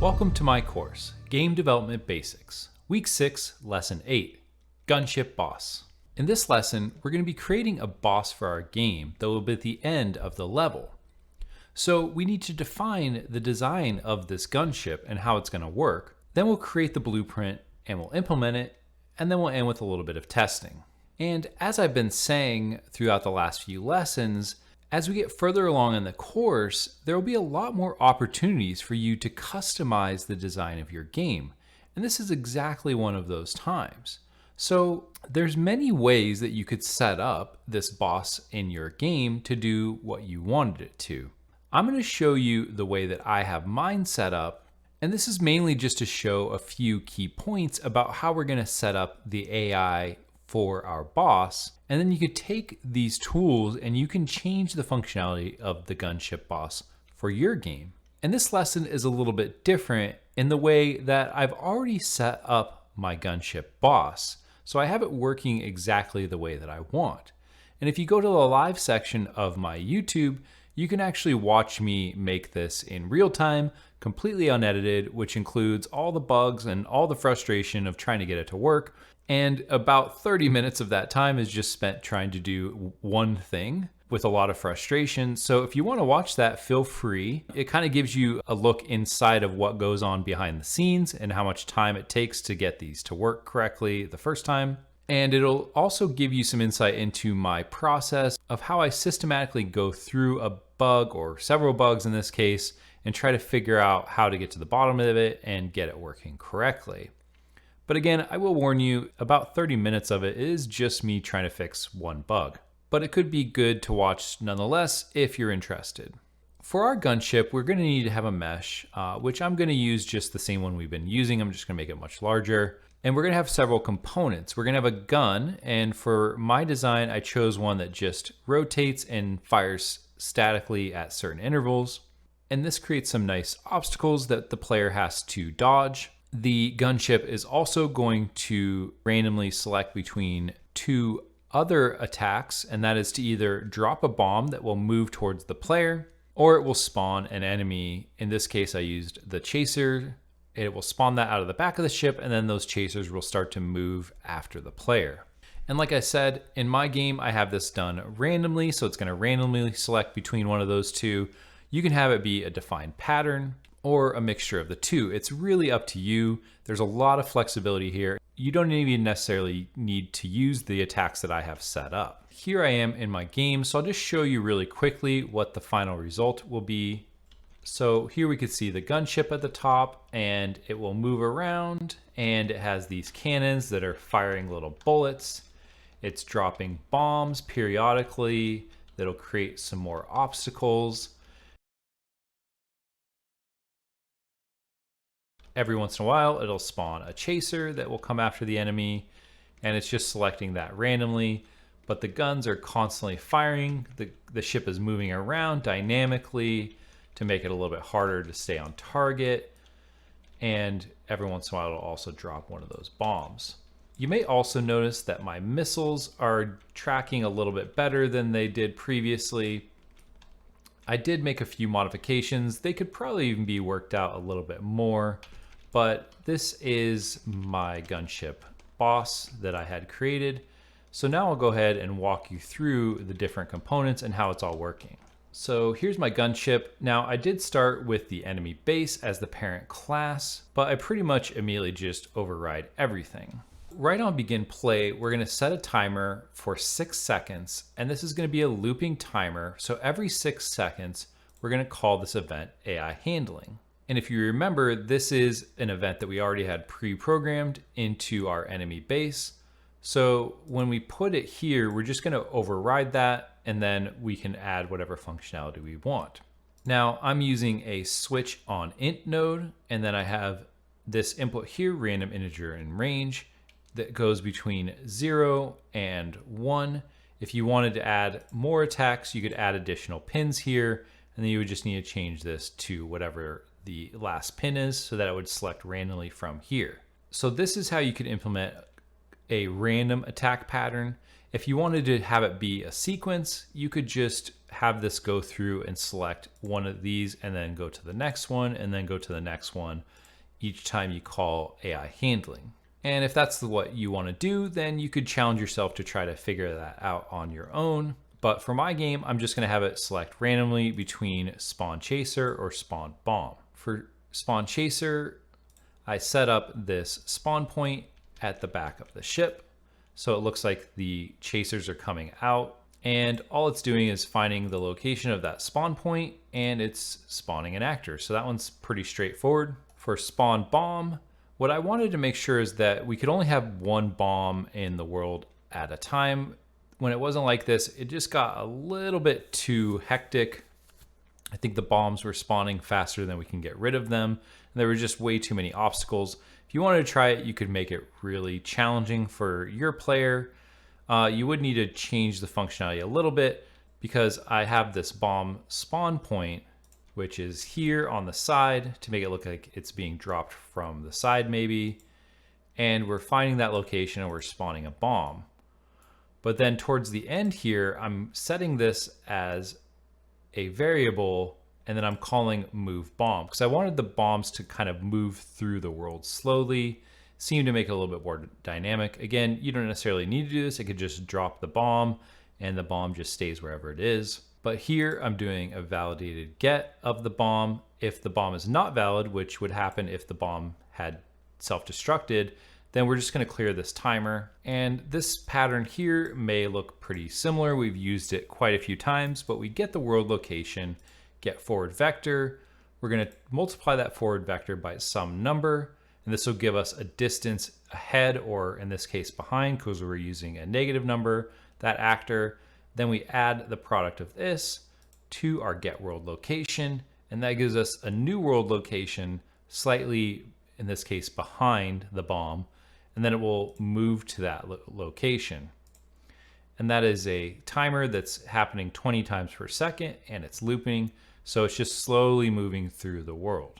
Welcome to my course, Game Development Basics, Week 6, Lesson 8, Gunship Boss. In this lesson, we're going to be creating a boss for our game that will be at the end of the level. So we need to define the design of this gunship and how it's going to work. Then we'll create the blueprint and we'll implement it, and then we'll end with a little bit of testing. And as I've been saying throughout the last few lessons, as we get further along in the course, there will be a lot more opportunities for you to customize the design of your game. And this is exactly one of those times. So there's many ways that you could set up this boss in your game to do what you wanted it to. I'm going to show you the way that I have mine set up, and this is mainly just to show a few key points about how we're going to set up the AI for our boss. And then you could take these tools and you can change the functionality of the gunship boss for your game. And this lesson is a little bit different in the way that I've already set up my gunship boss. So I have it working exactly the way that I want. And if you go to the live section of my YouTube, you can actually watch me make this in real time, completely unedited, which includes all the bugs and all the frustration of trying to get it to work. And about 30 minutes of that time is just spent trying to do one thing with a lot of frustration. So if you want to watch that, feel free. It kind of gives you a look inside of what goes on behind the scenes and how much time it takes to get these to work correctly the first time. And it'll also give you some insight into my process of how I systematically go through a bug or several bugs in this case and try to figure out how to get to the bottom of it and get it working correctly. But again, I will warn you, about 30 minutes of it is just me trying to fix one bug. But it could be good to watch nonetheless if you're interested. For our gunship, we're going to need to have a mesh, which I'm going to use just the same one we've been using. I'm just going to make it much larger. And we're going to have several components. We're going to have a gun, and for my design, I chose one that just rotates and fires statically at certain intervals. And this creates some nice obstacles that the player has to dodge. The gunship is also going to randomly select between two other attacks, and that is to either drop a bomb that will move towards the player, or it will spawn an enemy. In this case, I used the chaser. It will spawn that out of the back of the ship, and then those chasers will start to move after the player. And like I said, in my game, I have this done randomly, so it's going to randomly select between one of those two. You can have it be a defined pattern or a mixture of the two. It's really up to you. There's a lot of flexibility here. You don't even necessarily need to use the attacks that I have set up. Here I am in my game, so I'll just show you really quickly what the final result will be. So here we could see the gunship at the top, and it will move around, and it has these cannons that are firing little bullets. It's dropping bombs periodically that'll create some more obstacles. Every once in a while, it'll spawn a chaser that will come after the enemy, and it's just selecting that randomly. But the guns are constantly firing. The ship is moving around dynamically to make it a little bit harder to stay on target. And every once in a while, it'll also drop one of those bombs. You may also notice that my missiles are tracking a little bit better than they did previously. I did make a few modifications. They could probably even be worked out a little bit more. But this is my gunship boss that I had created. So now I'll go ahead and walk you through the different components and how it's all working. So here's my gunship. Now I did start with the enemy base as the parent class, but I pretty much immediately just override everything. Right on begin play, we're going to set a timer for 6 seconds, and this is going to be a looping timer. So every 6 seconds, we're going to call this event AI handling. And if you remember, this is an event that we already had pre-programmed into our enemy base. So when we put it here, we're just going to override that, and then we can add whatever functionality we want. Now I'm using a switch on int node, and then I have this input here, random integer in range, that goes between 0 and 1. If you wanted to add more attacks, you could add additional pins here, and then you would just need to change this to whatever the last pin is so that it would select randomly from here. So this is how you could implement a random attack pattern. If you wanted to have it be a sequence, you could just have this go through and select one of these and then go to the next one and then go to the next one each time you call AI handling. And if that's what you want to do, then you could challenge yourself to try to figure that out on your own. But for my game, I'm just going to have it select randomly between spawn chaser or spawn bomb. For spawn chaser, I set up this spawn point at the back of the ship. So it looks like the chasers are coming out, and all it's doing is finding the location of that spawn point and it's spawning an actor. So that one's pretty straightforward. For spawn bomb, what I wanted to make sure is that we could only have one bomb in the world at a time. When it wasn't like this, it just got a little bit too hectic. I think the bombs were spawning faster than we can get rid of them. And there were just way too many obstacles. If you wanted to try it, you could make it really challenging for your player. You would need to change the functionality a little bit because I have this bomb spawn point, which is here on the side to make it look like it's being dropped from the side maybe. And we're finding that location and we're spawning a bomb. But then towards the end here, I'm setting this as a variable and then I'm calling move bomb because I wanted the bombs to kind of move through the world slowly, seem to make it a little bit more dynamic. Again, you don't necessarily need to do this. It could just drop the bomb and the bomb just stays wherever it is. But here I'm doing a validated get of the bomb. If the bomb is not valid, which would happen if the bomb had self-destructed, then we're just going to clear this timer. And this pattern here may look pretty similar. We've used it quite a few times, but we get the world location, get forward vector. We're going to multiply that forward vector by some number, and this will give us a distance ahead, or in this case behind, because we're using a negative number, that actor. Then we add the product of this to our get world location, and that gives us a new world location slightly, in this case, behind the bomb, and then it will move to that location. And that is a timer that's happening 20 times per second, and it's looping, so it's just slowly moving through the world.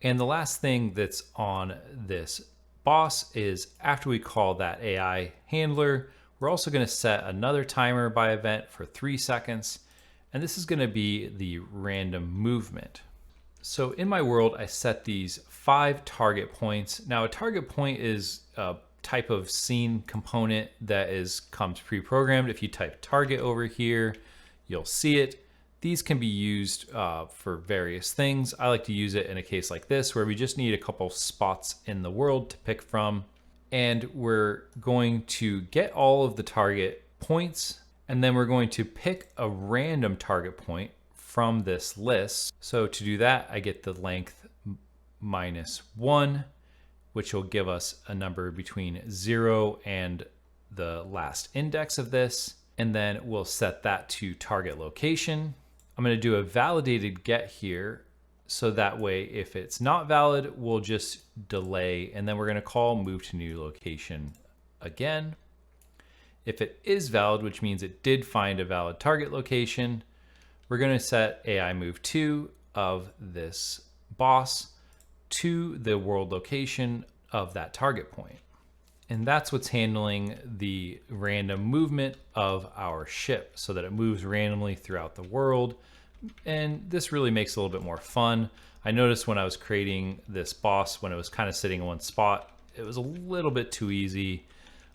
And the last thing that's on this boss is after we call that AI handler, we're also going to set another timer by event for 3 seconds, and this is going to be the random movement. So in my world, I set these 5 target points. Now a target point is a type of scene component that comes pre-programmed. If you type target over here, you'll see it. These can be used for various things. I like to use it in a case like this where we just need a couple spots in the world to pick from. And we're going to get all of the target points, and then we're going to pick a random target point from this list. So to do that, I get the length -1, which will give us a number between 0 and the last index of this. And then we'll set that to target location. I'm going to do a validated get here. So that way, if it's not valid, we'll just delay, and then we're going to call move to new location again. If it is valid, which means it did find a valid target location, we're going to set AI move 2 of this boss to the world location of that target point. And that's what's handling the random movement of our ship so that it moves randomly throughout the world. And this really makes it a little bit more fun. I noticed when I was creating this boss, when it was kind of sitting in one spot, it was a little bit too easy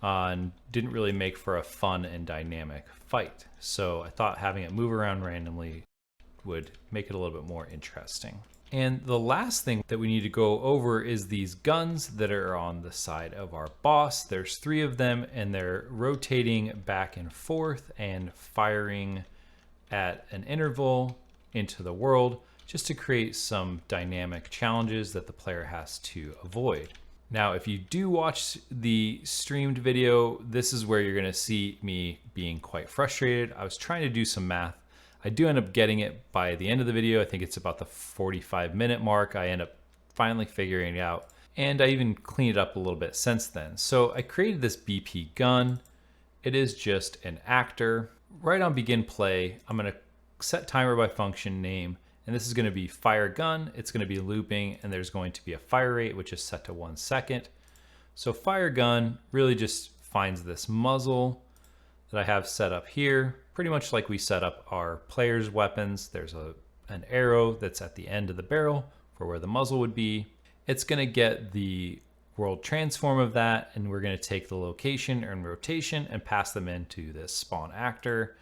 and didn't really make for a fun and dynamic fight. So I thought having it move around randomly would make it a little bit more interesting. And the last thing that we need to go over is these guns that are on the side of our boss. There's 3 of them, and they're rotating back and forth and firing at an interval into the world just to create some dynamic challenges that the player has to avoid. Now, if you do watch the streamed video, this is where you're going to see me being quite frustrated. I was trying to do some math. I do end up getting it by the end of the video. I think it's about the 45-minute mark. I end up finally figuring it out, and I even cleaned it up a little bit since then. So I created this BP gun. It is just an actor. Right on begin play, I'm going to set timer by function name, and this is going to be fire gun. It's going to be looping, and there's going to be a fire rate, which is set to 1 second. So fire gun really just finds this muzzle. that I have set up here, pretty much like we set up our player's weapons. There's an arrow that's at the end of the barrel for where the muzzle would be. It's going to get the world transform of that, and we're going to take the location and rotation and pass them into this spawn actor.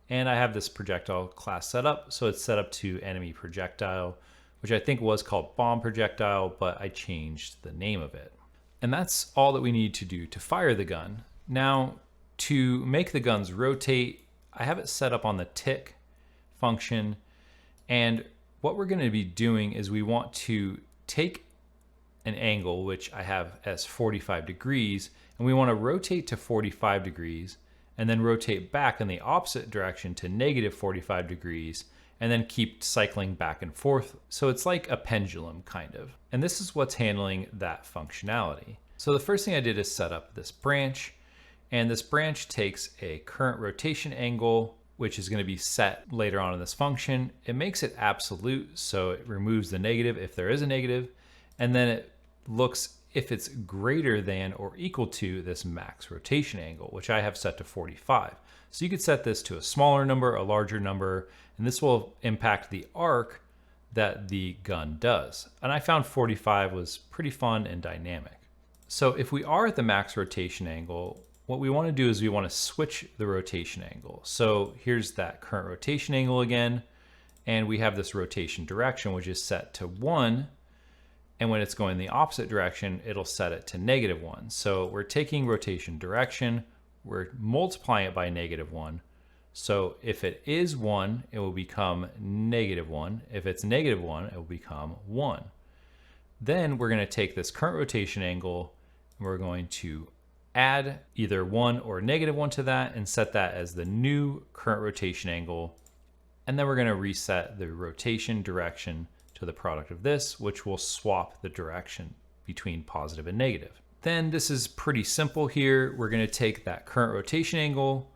And I have this projectile class set up, so it's set up to enemy projectile, which I think was called bomb projectile, but I changed the name of it. And that's all that we need to do to fire the gun. Now, to make the guns rotate, I have it set up on the tick function. And what we're going to be doing is we want to take an angle, which I have as 45 degrees, and we want to rotate to 45 degrees and then rotate back in the opposite direction to negative 45 degrees and then keep cycling back and forth. So it's like a pendulum kind of. And this is what's handling that functionality. So the first thing I did is set up this branch, and this branch takes a current rotation angle, which is going to be set later on in this function. It makes it absolute, so it removes the negative if there is a negative, and then it looks if it's greater than or equal to this max rotation angle, which I have set to 45. So you could set this to a smaller number, a larger number, and this will impact the arc that the gun does. And I found 45 was pretty fun and dynamic. So if we are at the max rotation angle, what we want to do is we want to switch the rotation angle. So here's that current rotation angle again, and we have this rotation direction, which is set to 1. And when it's going the opposite direction, it'll set it to -1. So we're taking rotation direction, we're multiplying it by -1. So if it is 1, it will become -1. If it's -1, it will become 1. Then we're going to take this current rotation angle and we're going to add either 1 or -1 to that and set that as the new current rotation angle. And then we're going to reset the rotation direction to the product of this, which will swap the direction between positive and negative. Then this is pretty simple here. We're going to take that current rotation angle,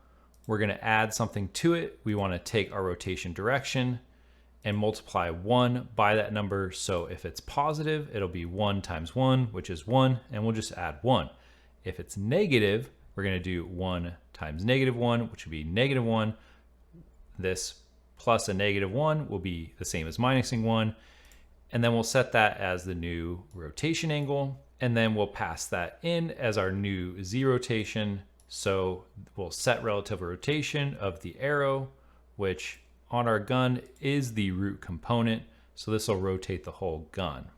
we're going to add something to it. We want to take our rotation direction and multiply 1 by that number. So if it's positive, it'll be 1 times 1, which is 1, and we'll just add 1. If it's negative, we're going to do 1 times -1, which would be -1. This plus a -1 will be the same as minusing 1. And then we'll set that as the new rotation angle. And then we'll pass that in as our new Z rotation. So we'll set relative rotation of the arrow, which on our gun is the root component. So this will rotate the whole gun.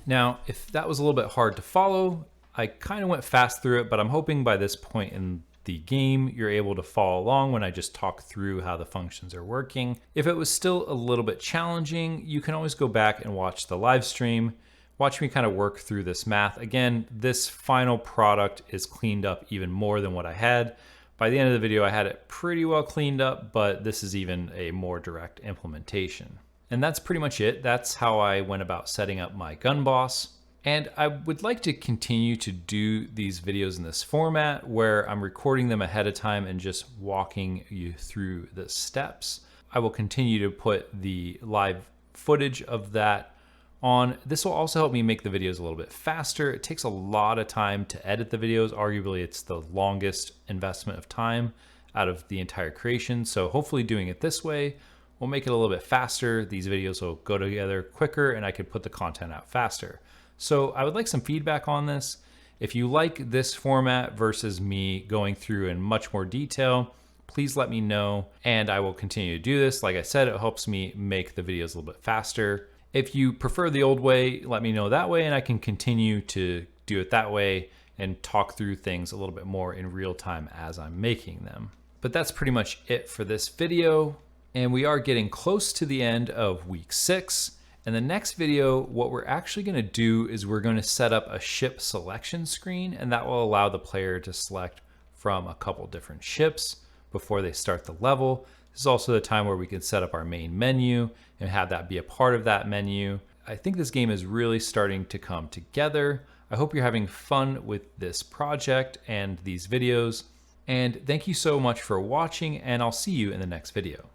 Now, if that was a little bit hard to follow, I kind of went fast through it, but I'm hoping by this point in the game, you're able to follow along when I just talk through how the functions are working. If it was still a little bit challenging, you can always go back and watch the live stream. Watch me kind of work through this math. Again, this final product is cleaned up even more than what I had. By the end of the video, I had it pretty well cleaned up, but this is even a more direct implementation. And that's pretty much it. That's how I went about setting up my gun boss. And I would like to continue to do these videos in this format where I'm recording them ahead of time and just walking you through the steps. I will continue to put the live footage of that on. This will also help me make the videos a little bit faster. It takes a lot of time to edit the videos. Arguably, it's the longest investment of time out of the entire creation. So hopefully doing it this way will make it a little bit faster. These videos will go together quicker and I could put the content out faster. So I would like some feedback on this. If you like this format versus me going through in much more detail, please let me know and I will continue to do this. Like I said, it helps me make the videos a little bit faster. If you prefer the old way, let me know that way and I can continue to do it that way and talk through things a little bit more in real time as I'm making them. But that's pretty much it for this video. And we are getting close to the end of week 6. In the next video, what we're actually going to do is we're going to set up a ship selection screen, and that will allow the player to select from a couple different ships before they start the level. This is also the time where we can set up our main menu and have that be a part of that menu. I think this game is really starting to come together. I hope you're having fun with this project and these videos. And thank you so much for watching, and I'll see you in the next video.